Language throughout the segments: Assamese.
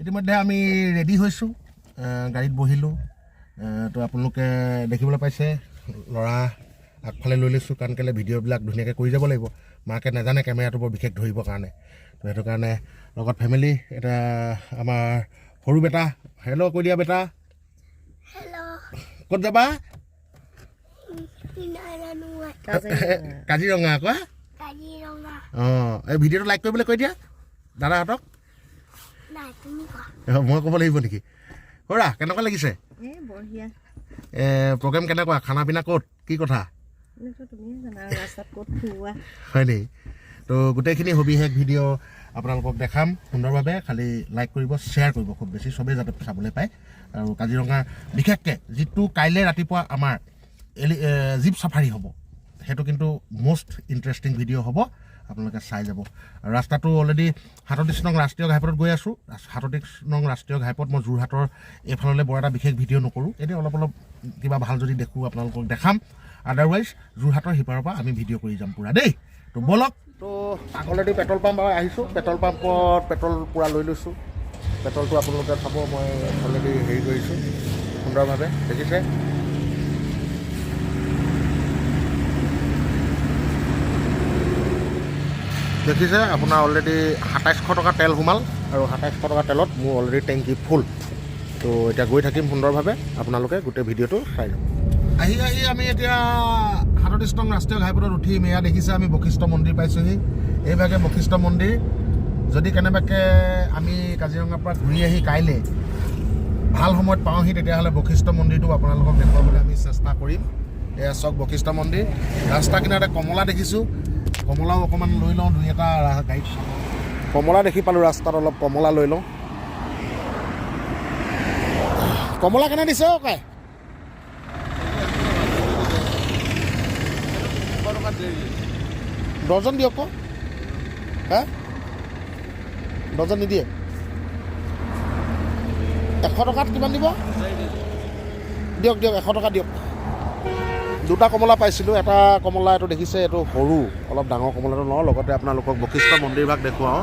ইতিমধ্যে আমি ৰেডি হৈছোঁ, গাড়ীত বহিলোঁ। তো আপোনালোকে দেখিবলৈ পাইছে ল'ৰা আগফালে লৈ লৈছোঁ, কাৰণ কেলৈ ভিডিঅ'বিলাক ধুনীয়াকৈ কৰি যাব লাগিব। মাকে নাজানে কেমেৰাটো বৰ বিশেষ ধৰিবৰ কাৰণে, তো সেইটো কাৰণে লগত ফেমিলি। এটা আমাৰ সৰু বেটা, হেল্ল' কৈ দিয়া বেটা। ক'ত যাবা? কাজিৰঙা। কোৱা। অঁ, এই ভিডিঅ'টো লাইক কৰিবলৈ কৈ দিয়া দাদাহঁতক। মই ক'ব লাগিব নেকি? খুৰা কেনেকুৱা লাগিছে? প্ৰগ্ৰেম কেনেকুৱা? খানা পিনা ক'ত, কি কথা হয় নেকি? তো গোটেইখিনি সবিশেষ ভিডিঅ' আপোনালোকক দেখাম সুন্দৰভাৱে। খালি লাইক কৰিব, শ্বেয়াৰ কৰিব খুব বেছি, চবেই যাতে চাবলৈ পায়। আৰু কাজিৰঙাৰ বিশেষকৈ যিটো কাইলৈ ৰাতিপুৱা আমাৰ জীপ চাফাৰী হ'ব, সেইটো কিন্তু মষ্ট ইণ্টাৰেষ্টিং ভিডিঅ' হ'ব, আপোনালোকে চাই যাব। আৰু ৰাস্তাটো অলৰেডি ৩৭ নং ৰাষ্ট্ৰীয় ঘাইপথত গৈ আছোঁ। ৩৭ নং ৰাষ্ট্ৰীয় ঘাইপথ। মই যোৰহাটৰ এইফাললৈ বৰ এটা বিশেষ ভিডিঅ' নকৰোঁ, এনেই অলপ কিবা ভাল যদি দেখোঁ আপোনালোকক দেখাম। আদাৰৱাইজ যোৰহাটৰ সিপাৰৰ পৰা আমি ভিডিঅ' কৰি যাম পূৰা দেই। তো ব'লক। তো অলৰেডি পেট্ৰল পাম্প আহিছোঁ, পেট্ৰল পাম্পত পেট্ৰল পূৰা লৈ লৈছোঁ। পেট্ৰলটো আপোনালোকে চাব, মই অলৰেডি হেৰি কৰিছোঁ সুন্দৰভাৱে, দেখিছে। দেখিছে আপোনাৰ অলৰেডি ২৭০০ টকা তেল সোমাল, আৰু ২৭০০ টকা তেলত মোৰ অলৰেডি টেংকি ফুল। তো এতিয়া গৈ থাকিম সুন্দৰভাৱে, আপোনালোকে গোটেই ভিডিঅ'টো চাই যাব। আহি আমি এতিয়া ৩৭ নং ৰাষ্ট্ৰীয় ঘাইপথত উঠিম। এয়া দেখিছে আমি বশিষ্ঠ মন্দিৰ পাইছোঁহি। এইভাগে বশিষ্ঠ মন্দিৰ। যদি কেনেবাকৈ আমি কাজিৰঙাৰ পৰা ঘূৰি আহি কাইলৈ ভাল সময়ত পাওঁহি, তেতিয়াহ'লে বশিষ্ঠ মন্দিৰটো আপোনালোকক দেখুৱাবলৈ আমি চেষ্টা কৰিম। এয়া চাওক বশিষ্ঠ মন্দিৰ। ৰাস্তা কিনাৰতে কমলা দেখিছোঁ, কমলাও অকণমান লৈ লওঁ, দুই এটা গাড়ীত কমলা দেখি পালোঁ ৰাস্তাত, অলপ কমলা লৈ লওঁ। কমলা কেনে দিছে অ' কাই? ডজন দিয়ক আকৌ। হা, ডজন নিদিয়ে? ১০০ টকাত কিমান দিব? দিয়ক ১০০ টকা দিয়ক। দুটা কমলা পাইছিলোঁ, এটা কমলা এইটো দেখিছে, এইটো সৰু, অলপ ডাঙৰ কমলাটো লওঁ। লগতে আপোনালোকক বশিষ্ঠ মন্দিৰভাগ দেখুৱাওঁ।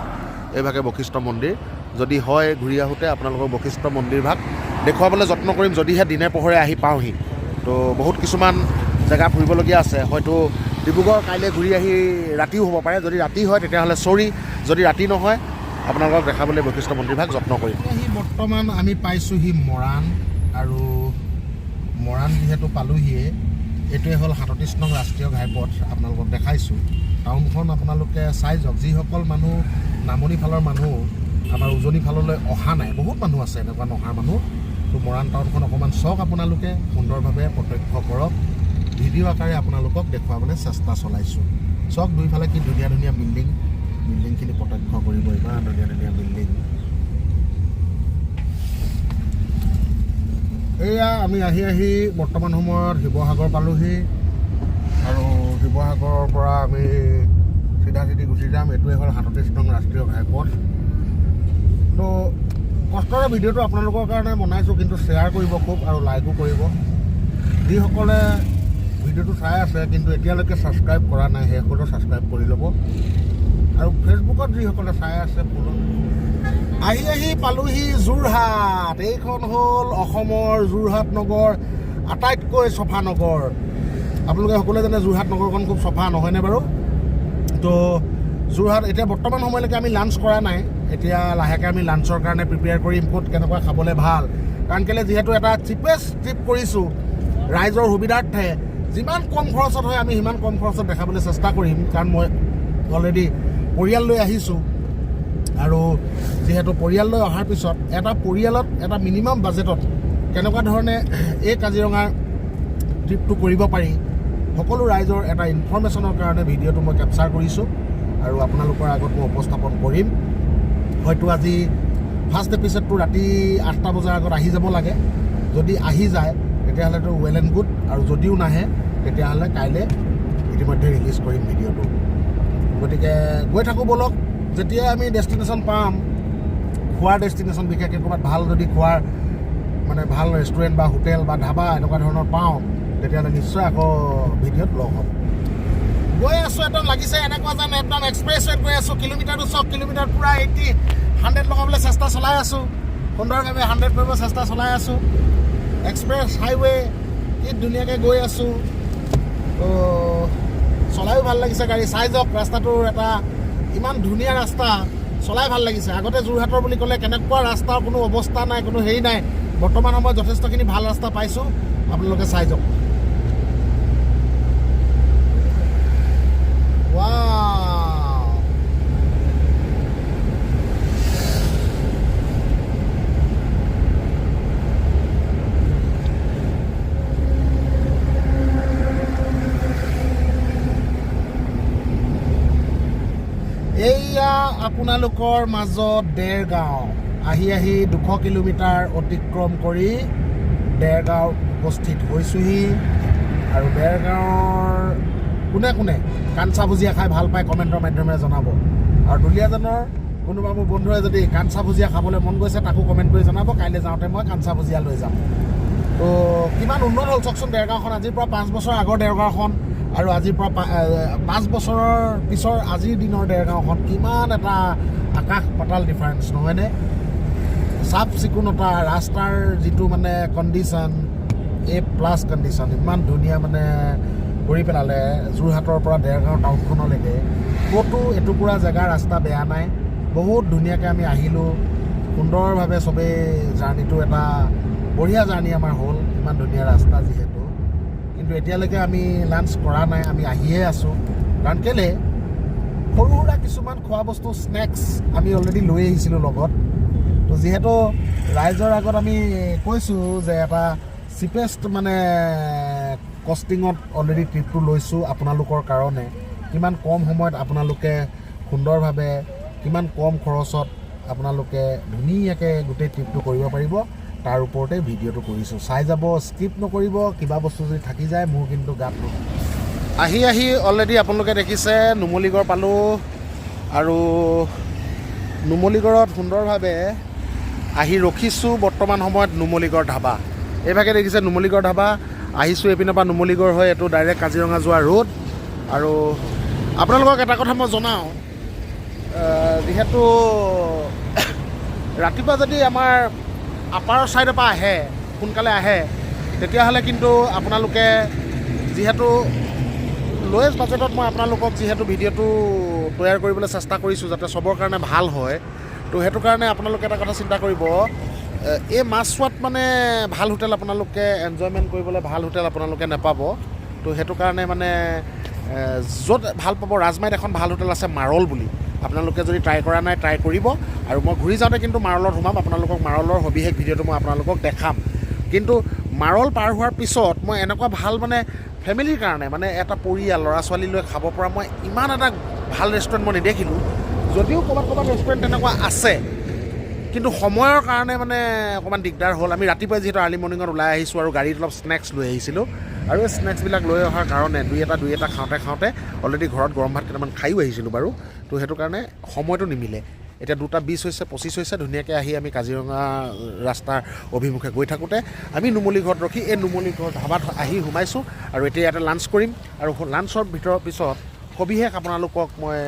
এইভাগে বশিষ্ঠ মন্দিৰ। যদি হয় ঘূৰি আহোঁতে আপোনালোকক বশিষ্ঠ মন্দিৰভাগ দেখুৱাবলৈ যত্ন কৰিম, যদিহে দিনে পোহৰে আহি পাওঁহি। তো বহুত কিছুমান জেগা ফুৰিবলগীয়া আছে, হয়তো ডিব্ৰুগড় কাইলৈ ঘূৰি আহি ৰাতিও হ'ব পাৰে। যদি ৰাতি হয় তেতিয়াহ'লে চৰি, যদি ৰাতি নহয় আপোনালোকক দেখাবলৈ বশিষ্ঠ মন্দিৰভাগ যত্ন কৰিম। বৰ্তমান আমি পাইছোঁহি মৰাণ, আৰু মৰাণ যিহেতু পালোহিয়ে, এইটোৱে হ'ল ৩৭ নং ৰাষ্ট্ৰীয় ঘাইপথ। আপোনালোকক দেখাইছোঁ টাউনখন, আপোনালোকে চাই যাওক। যিসকল মানুহ নামনি ফালৰ মানুহ আমাৰ উজনি ফাললৈ অহা নাই, বহুত মানুহ আছে এনেকুৱা নহা মানুহ, তো মৰাণ টাউনখন অকণমান চাওক, আপোনালোকে সুন্দৰভাৱে প্ৰত্যক্ষ কৰক। ভিডিঅ' আকাৰে আপোনালোকক দেখুৱাবলৈ চেষ্টা চলাইছোঁ। চাওক দুইফালে কি ধুনীয়া ধুনীয়া বিল্ডিংখিনি প্ৰত্যক্ষ কৰিব, ইমান ধুনীয়া ধুনীয়া বিল্ডিং। এয়া আমি আহি বৰ্তমান সময়ত শিৱসাগৰ পালোহি, আৰু শিৱসাগৰৰ পৰা আমি চিধা গুচি যাম। এইটোৱে হ'ল ৩৭ নং ৰাষ্ট্ৰীয় ঘাইপথ। তো কষ্টৰে ভিডিঅ'টো আপোনালোকৰ কাৰণে বনাইছোঁ, কিন্তু শ্বেয়াৰ কৰিব খুব, আৰু লাইকো কৰিব। যিসকলে ভিডিঅ'টো চাই আছে কিন্তু এতিয়ালৈকে ছাবস্ক্ৰাইব কৰা নাই, সেইসকলেও ছাবস্ক্ৰাইব কৰি ল'ব। আৰু ফেচবুকত যিসকলে চাই আছে ফ'ল'। আহি পালোহি যোৰহাট। এইখন হ'ল অসমৰ যোৰহাট নগৰ, আটাইতকৈ চফা নগৰ। আপোনালোকে সকলোৱে জানে যোৰহাট নগৰখন খুব চফা, নহয়নে বাৰু? তো যোৰহাট এতিয়া বৰ্তমান সময়লৈকে আমি লাঞ্চ কৰা নাই। এতিয়া লাহেকৈ আমি লাঞ্চৰ কাৰণে প্ৰিপেয়াৰ কৰিম, ক'ত কেনেকুৱা খাবলৈ ভাল। কাৰণ কেলৈ যিহেতু এটা চিপেষ্ট ট্ৰিপ কৰিছোঁ, ৰাইজৰ সুবিধাৰ্থে যিমান কম খৰচত হয় আমি সিমান কম খৰচত দেখাবলৈ চেষ্টা কৰিম। কাৰণ মই অলৰেডি পৰিয়াল লৈ আহিছোঁ, আৰু যিহেতু পৰিয়াল লৈ অহাৰ পিছত এটা পৰিয়ালত এটা মিনিমাম বাজেটত কেনেকুৱা ধৰণে এই কাজিৰঙাৰ ট্ৰিপটো কৰিব পাৰি, সকলো ৰাইজৰ এটা ইনফৰ্মেশ্যনৰ কাৰণে ভিডিঅ'টো মই কেপচাৰ কৰিছোঁ, আৰু আপোনালোকৰ আগত মই উপস্থাপন কৰিম। হয়তো আজি ফাৰ্ষ্ট এপিছডটো ৰাতি ৮টা বজাৰ আগত আহি যাব লাগে। যদি আহি যায় তেতিয়াহ'লেতো ৱেল এণ্ড গুড, আৰু যদিও নাহে তেতিয়াহ'লে কাইলৈ ইতিমধ্যে ৰিলিজ কৰিম ভিডিঅ'টো। গতিকে গৈ থাকোঁ ব'লক। যেতিয়াই আমি ডেষ্টিনেশ্যন পাম, খোৱাৰ ডেষ্টিনেশ্যন বিশেষকৈ ক'ৰবাত ভাল যদি খোৱাৰ মানে ভাল ৰেষ্টুৰেণ্ট বা হোটেল বা ধাবা এনেকুৱা ধৰণৰ পাওঁ, তেতিয়াহ'লে নিশ্চয় আকৌ ভিডিঅ'ত লগ হ'ম। গৈ আছোঁ, একদম লাগিছে এনেকুৱা যেন একদম এক্সপ্ৰেছ ৱেত গৈ আছোঁ। কিলোমিটাৰটো চাওক, কিলোমিটাৰ পূৰা 80-100 লগাবলৈ চেষ্টা চলাই আছোঁ। সুন্দৰভাৱে 100 কৰিব চেষ্টা চলাই আছোঁ। এক্সপ্ৰেছ হাইৱে কি ধুনীয়াকৈ গৈ আছোঁ। তো চলাইও ভাল লাগিছে গাড়ী। চাই যাওক ৰাস্তাটোৰ এটা ইমান ধুনীয়া ৰাস্তা, চলাই ভাল লাগিছে। আগতে যোৰহাটৰ বুলি ক'লে কেনেকুৱা ৰাস্তাৰ কোনো অৱস্থা নাই, কোনো হেৰি নাই। বৰ্তমান সময়ত যথেষ্টখিনি ভাল ৰাস্তা পাইছোঁ, আপোনালোকে চাই যাওক। এইয়া আপোনালোকৰ মাজত দেৰগাঁও আহি 200 কিলোমিটাৰ অতিক্ৰম কৰি দেৰগাঁও উপস্থিত হৈছোহি। আৰু দেৰগাঁৱৰ কোনে কোনে কাঞ্চা ভুজিয়া খাই ভাল পায় কমেণ্টৰ মাধ্যমেৰে জনাব। আৰু দুলীয়াজানৰ কোনোবা মোৰ বন্ধুৱে যদি কাঞ্চা ভুজিয়া খাবলৈ মন গৈছে তাকো কমেণ্ট কৰি জনাব। কাইলৈ যাওঁতে মই কাঞ্চা ভুজিয়া লৈ যাম। তো কিমান উন্নত হ'ল চাওকচোন দেৰগাঁওখন। আজিৰ পৰা 5 বছৰ আগৰ দেৰগাঁওখন আৰু আজিৰ পৰা 5 বছৰৰ পিছৰ আজিৰ দিনৰ দেৰগাঁওখন কিমান এটা আকাশ পাতাল ডিফাৰেঞ্চ নহয়নে? চাফ চিকুণতা, ৰাস্তাৰ যিটো মানে কণ্ডিশ্যন A+ কণ্ডিশ্যন, ইমান ধুনীয়া মানে কৰি পেলালে। যোৰহাটৰ পৰা দেৰগাঁও টাউনখনলৈকে ক'তো এটুকুৰা জেগা ৰাস্তা বেয়া নাই। বহুত ধুনীয়াকৈ আমি আহিলোঁ সুন্দৰভাৱে। চবেই জাৰ্ণিটো এটা বঢ়িয়া জাৰ্ণি আমাৰ হ'ল, ইমান ধুনীয়া ৰাস্তা যিহেতু। কিন্তু এতিয়ালৈকে আমি লাঞ্চ কৰা নাই, আমি আহিয়ে আছোঁ। কাৰণ কেলৈ সৰু সুৰা কিছুমান খোৱা বস্তু স্নেক্স আমি অলৰেডি লৈ আহিছিলোঁ লগত। তো যিহেতু ৰাইজৰ আগত আমি কৈছোঁ যে এটা চিপেষ্ট মানে কষ্টিঙত অলৰেডি ট্ৰিপটো লৈছোঁ আপোনালোকৰ কাৰণে। কিমান কম সময়ত আপোনালোকে সুন্দৰভাৱে, কিমান কম খৰচত আপোনালোকে ধুনীয়াকৈ গোটেই ট্ৰিপটো কৰিব পাৰিব, তাৰ ওপৰতে ভিডিঅ'টো কৰিছোঁ। চাই যাব, স্কিপ নকৰিব। কিবা বস্তু যদি থাকি যায় মোৰ কিন্তু গাত নহয়। আহি অলৰেডি আপোনালোকে দেখিছে নুমলীগড় পালোঁ। আৰু নুমলীগড়ত সুন্দৰভাৱে আহি ৰখিছোঁ বৰ্তমান সময়ত নুমলীগড় ধাবা। এইভাগে দেখিছে নুমলীগড় ধাবা। আহিছোঁ এইপিনৰ পৰা নুমলীগড় হৈ, এইটো ডাইৰেক্ট কাজিৰঙা যোৱা ৰোড। আৰু আপোনালোকক এটা কথা মই জনাওঁ, যিহেতু ৰাতিপুৱা যদি আমাৰ আপাৰৰ ছাইডৰ পৰা আহে, সোনকালে আহে, তেতিয়াহ'লে কিন্তু আপোনালোকে যিহেতু লৱেষ্ট বাজেটত মই আপোনালোকক যিহেতু ভিডিঅ'টো তৈয়াৰ কৰিবলৈ চেষ্টা কৰিছোঁ যাতে চবৰ কাৰণে ভাল হয়। তো সেইটো কাৰণে আপোনালোকে এটা কথা চিন্তা কৰিব, এই মাছখোৱাত মানে ভাল হোটেল আপোনালোকে এনজয়মেণ্ট কৰিবলৈ ভাল হোটেল আপোনালোকে নাপাব। তো সেইটো কাৰণে মানে য'ত ভাল পাব, ৰাজমাইত এখন ভাল হোটেল আছে মাৰল বুলি। আপোনালোকে যদি ট্ৰাই কৰা নাই ট্ৰাই কৰিব। আৰু মই ঘূৰি যাওঁতে কিন্তু মাৰলত সোমাম, আপোনালোকক মাৰলৰ সবিশেষ ভিডিঅ'টো মই আপোনালোকক দেখাম। কিন্তু মাৰল পাৰ হোৱাৰ পিছত মই এনেকুৱা ভাল মানে ফেমিলিৰ কাৰণে মানে এটা পৰিয়াল ল'ৰা ছোৱালী লৈ খাব পৰা মই ইমান এটা ভাল ৰেষ্টুৰেণ্ট মই নেদেখিলোঁ। যদিও ক'ৰবাত ৰেষ্টুৰেণ্ট তেনেকুৱা আছে, কিন্তু সময়ৰ কাৰণে মানে অকণমান দিগদাৰ হ'ল। আমি ৰাতিপুৱাই যিহেতু আৰ্লি মৰ্ণিঙত ওলাই আহিছোঁ আৰু গাড়ীত অলপ স্নেক্স লৈ আহিছিলোঁ। আৰু এই স্নেক্সবিলাক লৈ অহাৰ কাৰণে দুই এটা খাওঁতে অলৰেডি ঘৰত গৰম ভাত কেইটামান খায়ো আহিছিলোঁ বাৰু। তো সেইটো কাৰণে সময়টো নিমিলে। এতিয়া 2:20 হৈছে, 25 হৈছে। ধুনীয়াকৈ আহি আমি কাজিৰঙা ৰাস্তাৰ অভিমুখে গৈ থাকোঁতে আমি নুমলীগড়ত ৰখি এই নুমলীগড় ধাবাত আহি সোমাইছোঁ। আৰু এতিয়া ইয়াতে লাঞ্চ কৰিম। আৰু লাঞ্চৰ পিছত সবিশেষ আপোনালোকক মই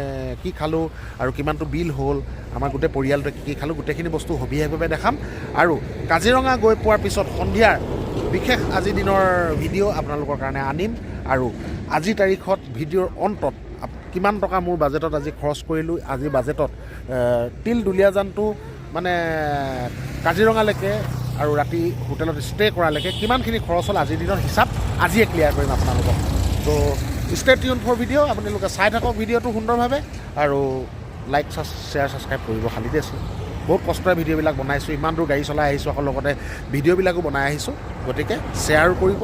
কি খালোঁ আৰু কিমানটো বিল হ'ল, আমাৰ গোটেই পৰিয়ালটোৱে কি খালোঁ, গোটেইখিনি বস্তু সবিশেষভাৱে দেখাম। আৰু কাজিৰঙা গৈ পোৱাৰ পিছত সন্ধিয়াৰ বিশেষ আজিৰ দিনৰ ভিডিঅ' আপোনালোকৰ কাৰণে আনিম। আৰু আজিৰ তাৰিখত ভিডিঅ'ৰ অন্তত কিমান টকা মোৰ বাজেটত আজি খৰচ কৰিলোঁ, আজিৰ বাজেটত তিল দুলীয়াজানটো মানে কাজিৰঙালৈকে আৰু ৰাতি হোটেলত ষ্টে কৰালৈকে কিমানখিনি খৰচ হ'ল আজিৰ দিনৰ হিচাপ আজিয়ে ক্লিয়াৰ কৰিম আপোনালোকক। তো ষ্টে টিউন ফৰ ভিডিঅ'। আপোনালোকে চাই থাকক ভিডিঅ'টো সুন্দৰভাৱে। আৰু লাইক শ্বেয়াৰ ছাবস্ক্ৰাইব কৰিব খালি দেই। বহুত কষ্টৰে ভিডিঅ'বিলাক বনাইছোঁ, ইমান দূৰ গাড়ী চলাই আহিছোঁ, আকৌ লগতে ভিডিঅ'বিলাকো বনাই আহিছোঁ। গতিকে শ্বেয়াৰো কৰিব,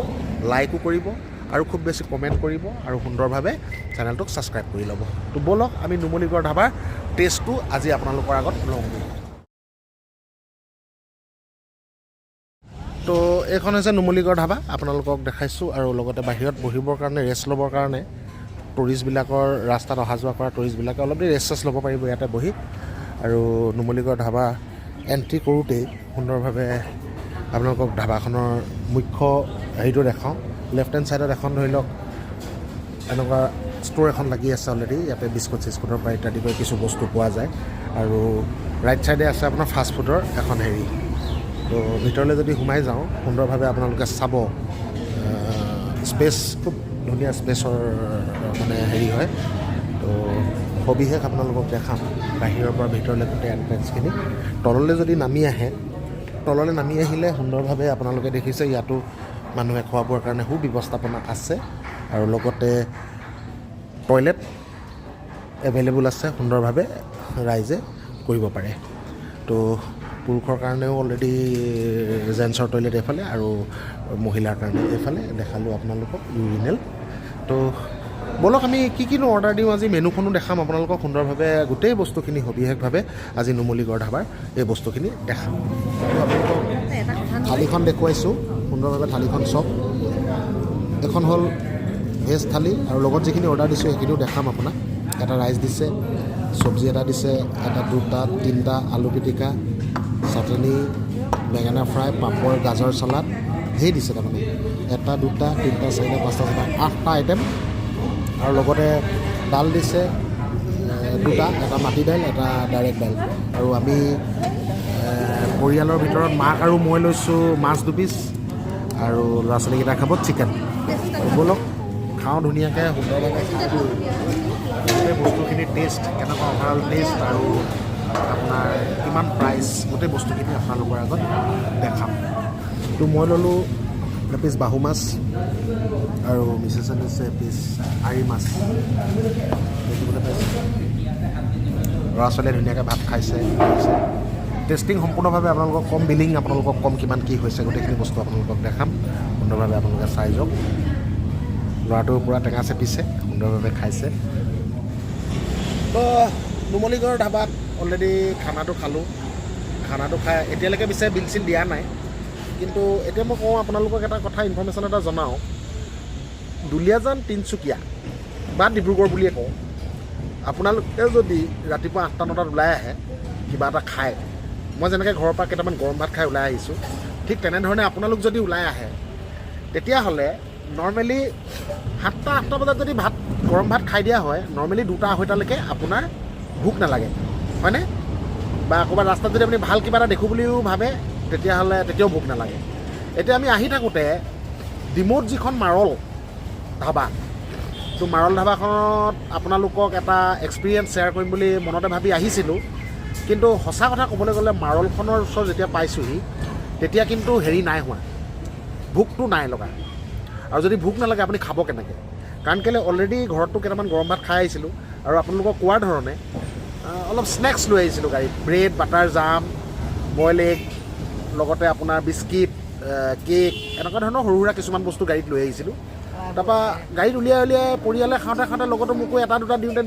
লাইকো কৰিব, আৰু খুব বেছি কমেণ্ট কৰিব, আৰু সুন্দৰভাৱে চেনেলটোক ছাবস্ক্ৰাইব কৰি ল'ব। তো ব'লক আমি নুমলীগড় ধাবাৰ টেষ্টটো আজি আপোনালোকৰ আগত লওঁগৈ। তো এইখন হৈছে নুমলীগড় ধাবা, আপোনালোকক দেখাইছোঁ। আৰু লগতে বাহিৰত বহিবৰ কাৰণে, ৰেষ্ট ল'বৰ কাৰণে টুৰিষ্টবিলাকৰ, ৰাস্তাত অহা যোৱা কৰা টুৰিষ্টবিলাকে অলপ দেৰি ৰেষ্ট ল'ব পাৰিব ইয়াতে বহি। আৰু নুমলীগড় ধাবা এণ্ট্ৰি কৰোঁতেই সুন্দৰভাৱে আপোনালোকক ধাবাখনৰ মুখ্য হেৰিটো দেখাওঁ। লেফ্ট হেণ্ড ছাইডত এখন ধৰি লওক এনেকুৱা ষ্ট'ৰ এখন লাগি আছে অলৰেডি। ইয়াতে বিস্কুট চিস্কুটৰ পৰা ইত্যাদি কৰি কিছু বস্তু পোৱা যায়। আৰু ৰাইট ছাইডে আছে আপোনাৰ ফাষ্ট ফুডৰ এখন হেৰি তো ভিতৰলৈ যদি সোমাই যাওঁ সুন্দৰভাৱে আপোনালোকে চাব স্পেচ খুব ধুনীয়া স্পেচৰ মানে হেৰি হয়। তো সবিশেষ আপোনালোকক দেখাম বাহিৰৰ পৰা ভিতৰলৈ গোটেই এণ্ট্ৰেঞ্চখিনি। তললৈ যদি নামি আহে, তললৈ নামি আহিলে সুন্দৰভাৱে আপোনালোকে দেখিছে ইয়াতো মানুহে খোৱা বোৱাৰ কাৰণে সুব্যৱস্থাপনা আছে আৰু লগতে টয়লেট এভেইলেবল আছে, সুন্দৰভাৱে ৰাইজে কৰিব পাৰে। তো পুৰুষৰ কাৰণেও অলৰেডি জেন্টছৰ টয়লেট এইফালে আৰু মহিলাৰ কাৰণে এইফালে দেখালোঁ আপোনালোকক ইউৰিনেল। তো ব'লক আমি কিনো অৰ্ডাৰ দিওঁ আজি, মেনুখনো দেখাম আপোনালোকক সুন্দৰভাৱে, গোটেই বস্তুখিনি সবিশেষভাৱে আজি নুমলীগড় ধাবাৰ এই বস্তুখিনি দেখাম। আপোনালোকক থালিখন দেখুৱাইছোঁ সুন্দৰভাৱে, থালিখন চব। এখন হ'ল ভেজ থালি আৰু লগত যিখিনি অৰ্ডাৰ দিছোঁ সেইখিনিও দেখাম আপোনাক। এটা ৰাইচ দিছে, চব্জি এটা দিছে, এটা দুটা তিনিটা আলু পিটিকা, চাটনি, বেঙেনা ফ্ৰাই, পাপৰ, গাজৰ চালাড, ধেৰ দিছে তাৰমানে। এটা দুটা তিনিটা চাৰিটা পাঁচটা ছটা 8টা আইটেম আৰু লগতে দাল দিছে দুটা, এটা মাটি দাইল, এটা ডাইৰেক্ট দাইল। আৰু আমি পৰিয়ালৰ ভিতৰত মাক আৰু মই লৈছোঁ মাছ 2 পিচ আৰু ল'ৰা ছোৱালীকেইটা খাব চিকেন। ব'লক খাওঁ ধুনীয়াকৈ সুন্দৰভাৱে গোটেই বস্তুখিনি টেষ্ট কেনেকুৱা, অভাৰঅল টেষ্ট আৰু আপোনাৰ কিমান প্ৰাইচ, গোটেই বস্তুখিনি আপোনালোকৰ আগত দেখাম। তো মই ল'লোঁ এপিচ বাহু মাছ আৰু মিছেছে লৈছে এপিচ আৰি মাছ। দেখিবলৈ পাইছে ল'ৰা ছোৱালীয়ে ধুনীয়াকৈ ভাত খাইছে। টেষ্টিং সম্পূৰ্ণভাৱে আপোনালোকক কম, বিলিং আপোনালোকক কম, কিমান কি হৈছে গোটেইখিনি বস্তু আপোনালোকক দেখাম সুন্দৰভাৱে, আপোনালোকে চাই যাওক। ল'ৰাটোৰ পূৰা টেঙা চেপিছে, সুন্দৰভাৱে খাইছে। তো নুমলীগড় ধাবাত অলৰেডি খানাটো খালোঁ। খানাটো খাই এতিয়ালৈকে পিছে বিল চিল দিয়া নাই, কিন্তু এতিয়া মই কওঁ আপোনালোকক এটা কথা, ইনফৰ্মেশ্যন এটা জনাওঁ। দুলীয়াজান, তিনিচুকীয়া বা ডিব্ৰুগড় বুলিয়ে কওঁ, আপোনালোকে যদি ৰাতিপুৱা 8টা 9টাত ওলাই আহে কিবা এটা খায়, মই যেনেকৈ ঘৰৰ পৰা কেইটামান গৰম ভাত খাই ওলাই আহিছোঁ, ঠিক তেনেধৰণে আপোনালোক যদি ওলাই আহে তেতিয়াহ'লে নৰ্মেলি 7টা 8টা বজাত যদি গৰম ভাত খাই দিয়া হয়, নৰ্মেলি 2টা 2:30লৈকে আপোনাৰ ভোক নালাগে, হয়নে? বা ক'ৰবাত ৰাস্তাত যদি আপুনি ভাল কিবা এটা দেখোঁ বুলিও ভাবে তেতিয়াও ভোক নালাগে। এতিয়া আমি আহি থাকোঁতে ডিমৌত যিখন মাৰল ধাবা, তো মাৰল ধাবাখনত আপোনালোকক এটা এক্সপিৰিয়েঞ্চ শ্বেয়াৰ কৰিম বুলি মনতে ভাবি আহিছিলোঁ। কিন্তু সঁচা কথা ক'বলৈ গ'লে মাৰলখনৰ ওচৰত যেতিয়া পাইছোঁহি তেতিয়া কিন্তু হেৰি নাই হোৱা, ভোকটো নাই লগা। আৰু যদি ভোক নালাগে আপুনি খাব কেনেকৈ? কাৰণ কেলৈ অলৰেডি ঘৰততো কেইটামান গৰম ভাত খাই আহিছিলোঁ আৰু আপোনালোকক কোৱাৰ ধৰণে অলপ স্নেক্স লৈ আহিছিলোঁ গাড়ীত, ব্ৰেড, বাটাৰ, জাম, বইল এগ, লগতে আপোনাৰ বিস্কিট, কেক, এনেকুৱা ধৰণৰ সৰু সুৰা কিছুমান বস্তু গাড়ীত লৈ আহিছিলোঁ। তাৰপৰা গাড়ীত উলিয়াই পৰিয়ালে খাওঁতে লগতো মোকো এটা দুটা দিওঁতে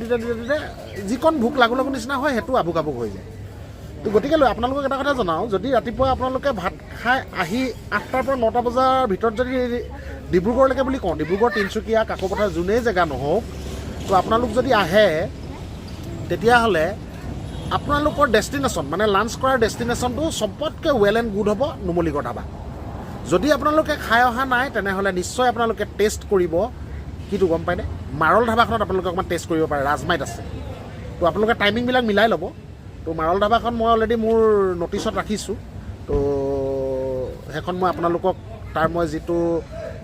যিকণ ভোক লাগু নিচিনা হয় সেইটো আভুক হৈ যায়। তো গতিকে আপোনালোকক এটা কথা জনাওঁ, যদি ৰাতিপুৱা আপোনালোকে ভাত খাই আহি 8টাৰ পৰা 9টা বজাৰ ভিতৰত যদি ডিব্ৰুগড়লৈকে বুলি কওঁ, ডিব্ৰুগড়, তিনিচুকীয়া, কাকপথাৰ যোনেই জেগা নহওক, তো আপোনালোক যদি আহে তেতিয়াহ'লে আপোনালোকৰ ডেষ্টিনেশ্যন, মানে লাঞ্চ কৰাৰ ডেষ্টিনেশ্যনটো চবতকৈ ৱেল এণ্ড গুড হ'ব নুমলীগড় ধাবা। যদি আপোনালোকে খাই অহা নাই তেনেহ'লে নিশ্চয় আপোনালোকে টেষ্ট কৰিব। কিটো গম পায়নে? মাৰল ধাবাখনত আপোনালোকে অকণমান টেষ্ট কৰিব পাৰে, ৰাজমাইত আছে। তো আপোনালোকে টাইমিংবিলাক মিলাই ল'ব। তো মাৰল ধাবাখন মই অলৰেডি মোৰ নটিচত ৰাখিছোঁ। তো সেইখন মই আপোনালোকক তাৰ মই যিটো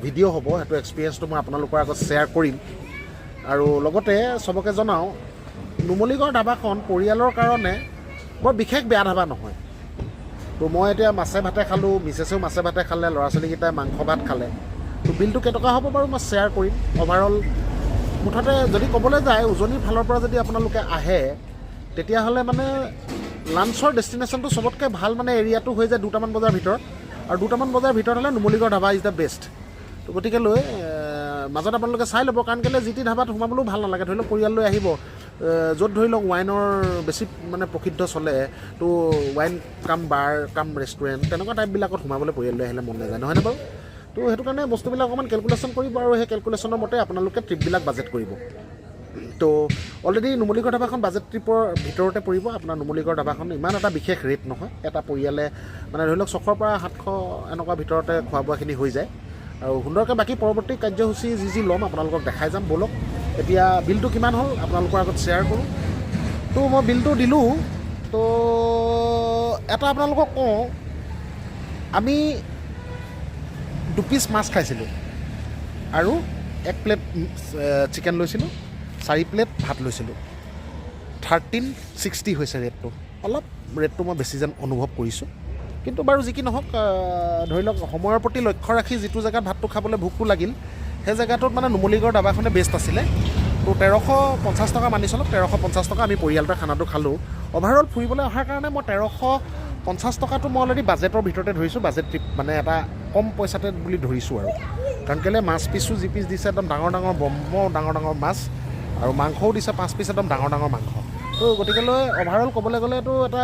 ভিডিঅ' হ'ব সেইটো এক্সপিৰিয়েঞ্চটো মই আপোনালোকৰ আগত শ্বেয়াৰ কৰিম। আৰু লগতে চবকে জনাওঁ, নুমলীগড় ধাবাখন পৰিয়ালৰ কাৰণে বৰ বিশেষ বেয়া ধাবা নহয়। তো মই এতিয়া মাছে ভাতে খালোঁ, মিছেছেও মাছে ভাতে খালে, ল'ৰা ছোৱালীকেইটাই মাংস ভাত খালে। তো বিলটো কেইটকা হ'ব বাৰু মই শ্বেয়াৰ কৰিম। অভাৰঅল মুঠতে যদি ক'বলৈ যায় উজনিৰ ফালৰ পৰা যদি আপোনালোকে আহে তেতিয়াহ'লে মানে লাঞ্চৰ ডেষ্টিনেশ্যনটো চবতকৈ ভাল মানে এৰিয়াটো হৈ যায় 2টামান বজাৰ ভিতৰত, আৰু 2টামান বজাৰ ভিতৰত হ'লে Numaligarh dhaba is the best. তো গতিকে মাজত আপোনালোকে চাই ল'ব, কাৰণ কেলৈ যি টি ধাবাত সোমাবলৈও ভাল নালাগে। ধৰি লওক পৰিয়াল লৈ আহিব, য'ত ধৰি লওক ৱাইনৰ বেছি মানে প্ৰসিদ্ধ চলে, তো ৱাইন কাম বাৰ কাম ৰেষ্টুৰেণ্ট তেনেকুৱা টাইপবিলাকত সোমাবলৈ পৰিয়াল লৈ আহিলে মন নাযায়, নহয়নে বাৰু? তো সেইটো কাৰণে বস্তুবিলাক অকণমান কেলকুলেশ্যন কৰিব আৰু সেই কেলকুলেশ্যনৰ মতে আপোনালোকে ট্ৰিপবিলাক বাজেট কৰিব। তো অলৰেডি নুমলীগড় ধাবাখন বাজেট ট্ৰিপৰ ভিতৰতে পৰিব। আপোনাৰ নুমলীগড় ধাবাখন ইমান এটা বিশেষ ৰেট নহয়, এটা পৰিয়ালে মানে ধৰি লওক 600 পৰা 700 এনেকুৱা ভিতৰতে খোৱা বোৱাখিনি হৈ যায়। আৰু সুন্দৰকৈ বাকী পৰৱৰ্তী কাৰ্যসূচী যি ল'ম আপোনালোকক দেখাই যাম। ব'লক এতিয়া বিলটো কিমান হ'ল আপোনালোকৰ আগত শ্বেয়াৰ কৰোঁ। তো মই বিলটো দিলোঁ। তো এটা আপোনালোকক কওঁ, আমি 2 পিচ মাছ খাইছিলোঁ আৰু 1 প্লেট চিকেন লৈছিলোঁ, 4 প্লেট ভাত লৈছিলোঁ। 1360 হৈছে ৰেটটো। অলপ ৰেটটো মই বেছি যেন অনুভৱ কৰিছোঁ, কিন্তু বাৰু যি কি নহওক, ধৰি লওক সময়ৰ প্ৰতি লক্ষ্য ৰাখি যিটো জেগাত ভাতটো খাবলৈ ভোকটো লাগিল, সেই জেগাটোত মানে নুমলীগড় ধাবাখনে বেষ্ট আছিলে। তো 1350 টকা মানি চলক, 1350 টকা আমি পৰিয়ালটোৱে খানাটো খালোঁ। অভাৰঅল ফুৰিবলৈ অহাৰ কাৰণে মই 1350 টকাটো মই অলৰেডি বাজেটৰ ভিতৰতে ধৰিছোঁ। বাজেট ট্ৰিপ মানে এটা কম পইচাতে বুলি ধৰিছোঁ আৰু, কাৰণ কেলৈ মাছ পিচো যি পিচ দিছে একদম ডাঙৰ ডাঙৰ মাছ, আৰু মাংসও দিছে 5 পিচ একদম ডাঙৰ মাংস। তো গতিকেলৈ অভাৰঅল ক'বলৈ গ'লেতো এটা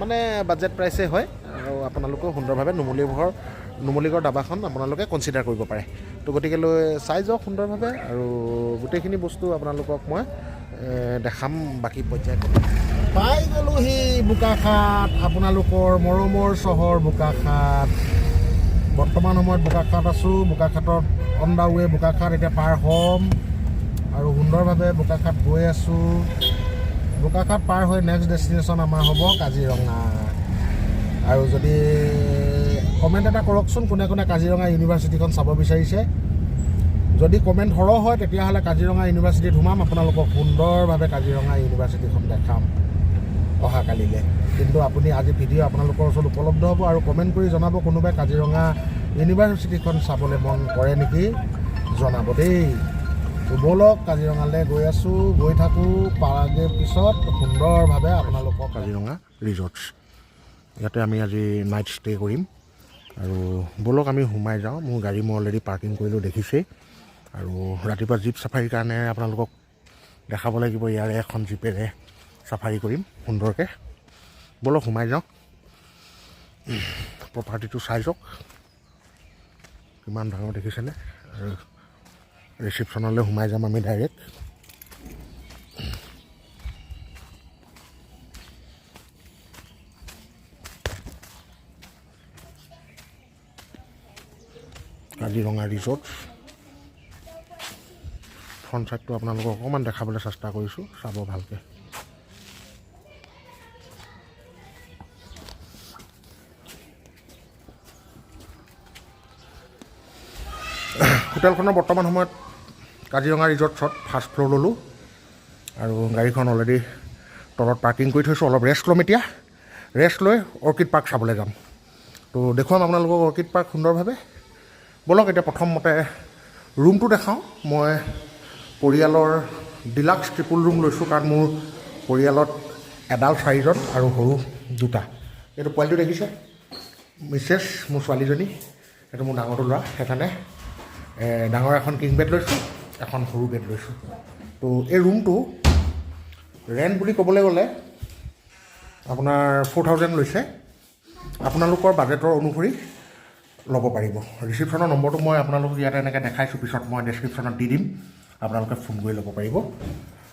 মানে বাজেট প্ৰাইচেই হয়, আৰু আপোনালোকেও সুন্দৰভাৱে নুমলীগড় ধাবাখন আপোনালোকে কনচিডাৰ কৰিব পাৰে। তো গতিকেলৈ চাই যাওক সুন্দৰভাৱে, আৰু গোটেইখিনি বস্তু আপোনালোকক মই দেখাম বাকী পৰ্যায়ত। পাই গ'লোহি বোকাখাট, আপোনালোকৰ মৰমৰ চহৰ বোকাখাট। বৰ্তমান সময়ত বোকাখাট আছোঁ। বোকাখাটত অন দা ৱে বোকাখাট এতিয়া পাৰ হ'ম, আৰু সুন্দৰভাৱে বোকাখাট গৈ আছোঁ। বোকাখাট পাৰ হৈ নেক্সট ডেষ্টিনেশ্যন আমাৰ হ'ব কাজিৰঙা। আৰু যদি কমেণ্ট এটা কৰকচোন, কোনে কোনে কাজিৰঙা ইউনিভাৰ্চিটিখন চাব বিচাৰিছে। যদি কমেণ্ট সৰহ হয় তেতিয়াহ'লে কাজিৰঙা ইউনিভাৰ্চিটিত সোমাম, আপোনালোকক সুন্দৰভাৱে কাজিৰঙা ইউনিভাৰ্চিটিখন দেখাম অহাকালিলৈ। কিন্তু আপুনি আজি ভিডিঅ' আপোনালোকৰ ওচৰত উপলব্ধ হ'ব, আৰু কমেণ্ট কৰি জনাব কোনোবাই কাজিৰঙা ইউনিভাৰ্চিটিখন চাবলৈ মন কৰে নেকি, জনাব দেই। ব'লক কাজিৰঙালৈ গৈ আছোঁ, গৈ থাকোঁ। পাৰাগে পিছত সুন্দৰভাৱে আপোনালোকক কাজিৰঙা ৰিজৰ্টছ, ইয়াতে আমি আজি নাইট ষ্টে কৰিম। আৰু ব'লক আমি সোমাই যাওঁ। মোৰ গাড়ী মই অলৰেডি পাৰ্কিং কৰিলোঁ দেখিছেই, আৰু ৰাতিপুৱা জীপ চাফাৰীৰ কাৰণে আপোনালোকক দেখাব লাগিব। ইয়াৰে এখন জীপেৰে চাফাৰী কৰিম সুন্দৰকৈ। ব'লক সোমাই যাওঁ, প্ৰপাৰ্টিটো চাই যাওক কিমান ডাঙৰ দেখিছেনে। আৰু ৰিচিপশ্যনলৈ সোমাই যাম আমি ডাইৰেক্ট। কাজিৰঙা ৰিজৰ্ট ফ্ৰণ্ট ছাইডটো আপোনালোকক অকণমান দেখাবলৈ চেষ্টা কৰিছোঁ, চাব ভালকৈ। হোটেলখনৰ বৰ্তমান সময়ত কাজিৰঙা ৰিজৰ্টছত ফাৰ্ষ্ট ফ্ল'ৰ ল'লোঁ, আৰু গাড়ীখন অলৰেডি তলত পাৰ্কিং কৰি থৈছোঁ। অলপ ৰেষ্ট ল'ম এতিয়া, ৰেষ্ট লৈ অৰ্কিড পাৰ্ক চাবলৈ যাম। তো দেখুৱাম আপোনালোকক অৰ্কিড পাৰ্ক সুন্দৰভাৱে। ব'লক এতিয়া প্ৰথমতে ৰুমটো দেখাওঁ। মই পৰিয়ালৰ ডিলাক্স ট্ৰিপুল ৰুম লৈছোঁ, কাৰণ মোৰ পৰিয়ালত এডাল্ট 4জন আৰু সৰু 2টা। এইটো পোৱালিটো দেখিছে, মিছেছ মোৰ ছোৱালীজনী, এইটো মোৰ ডাঙৰটো ল'ৰা। সেইকাৰণে ডাঙৰ এখন কিং বেড লৈছোঁ, এখন সৰু বেড লৈছোঁ। তো এই ৰুমটো ৰেণ্ট বুলি ক'বলৈ গ'লে আপোনাৰ 4000 লৈছে। আপোনালোকৰ বাজেটৰ অনুসৰি ল'ব পাৰিব। ৰিচিপশ্যনৰ নম্বৰটো মই আপোনালোকক ইয়াতে এনেকৈ দেখাইছোঁ, পিছত মই ডেছক্ৰিপশ্যনত দি দিম, আপোনালোকে ফোন কৰি ল'ব পাৰিব।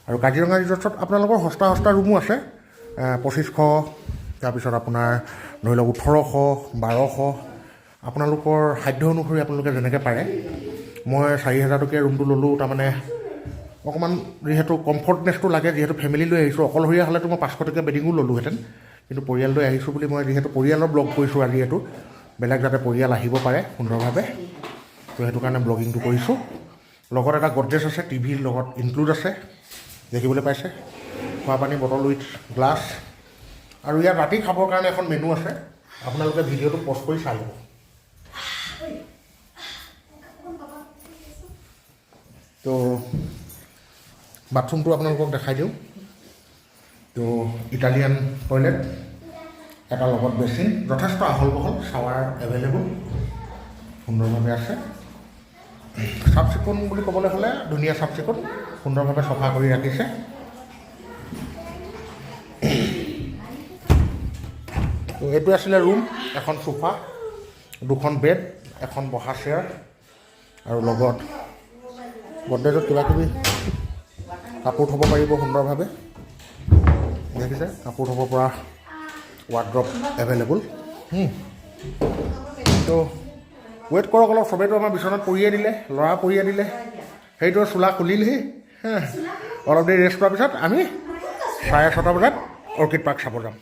আৰু কাজিৰঙা ৰিজৰ্টছত আপোনালোকৰ সস্তা ৰুমো আছে, 2500, তাৰপিছত আপোনাৰ ধৰি লওক 1800, 1200, আপোনালোকৰ সাধ্য অনুসৰি আপোনালোকে যেনেকৈ পাৰে। মই 4000 টকীয়া ৰুমটো ল'লোঁ, তাৰমানে অকণমান যিহেতু কমফৰ্টনেছটো লাগে, যিহেতু ফেমিলি লৈ আহিছোঁ। অকলশৰীয়া হ'লেতো মই 500 টকীয়া বেডিঙো ল'লোহেঁতেন, কিন্তু পৰিয়াল লৈ আহিছোঁ বুলি মই যিহেতু পৰিয়ালৰ ব্লগ কৰিছোঁ আজি, এইটো বেলেগ যাতে পৰিয়াল আহিব পাৰে সুন্দৰভাৱে, তো সেইটো কাৰণে ব্লগিংটো কৰিছোঁ। লগত এটা গডৰেজ আছে, টিভিৰ লগত ইনক্লুড আছে, দেখিবলৈ পাইছে। খোৱাপানী বটল উইথ গ্লাছ, আৰু ইয়াত ৰাতি খাবৰ কাৰণে এখন মেনু আছে, আপোনালোকে ভিডিঅ'টো পষ্ট কৰি চাই ল'ব। তো বাথৰুমটো আপোনালোকক দেখাই দিওঁ। তো ইটালিয়ান টয়লেট, এটা লগত বেচিন, যথেষ্ট আহল বহল, শ্বাৱাৰ এভেইলেবল সুন্দৰভাৱে আছে। চাফ চিকুণ বুলি ক'বলৈ হ'লে ধুনীয়া চাফ চিকুণ, সুন্দৰভাৱে চফা কৰি ৰাখিছে। তো এইটো আছিলে ৰুম, এখন চোফা, 2খন বেড, এখন বহা চেয়াৰ, আৰু লগত গডৰেজত কিবাকিবি কাপোৰ থ'ব পাৰিব সুন্দৰভাৱে, দেখিছে, কাপোৰ থ'ব পৰা ৱাৰ্ড্ৰপ এভেইলেবল। তো ৱেইট কৰক অলপ, চবেইতো আমাৰ বিচনাত পৰিয়ে দিলে, ল'ৰা পৰিয়ে দিলে, সেইটো চোলা খুলিলহি। অলপ দেৰি ৰেষ্ট কৰাৰ পিছত আমি 6:30 বজাত অৰ্কিড পাৰ্ক চাব যাম।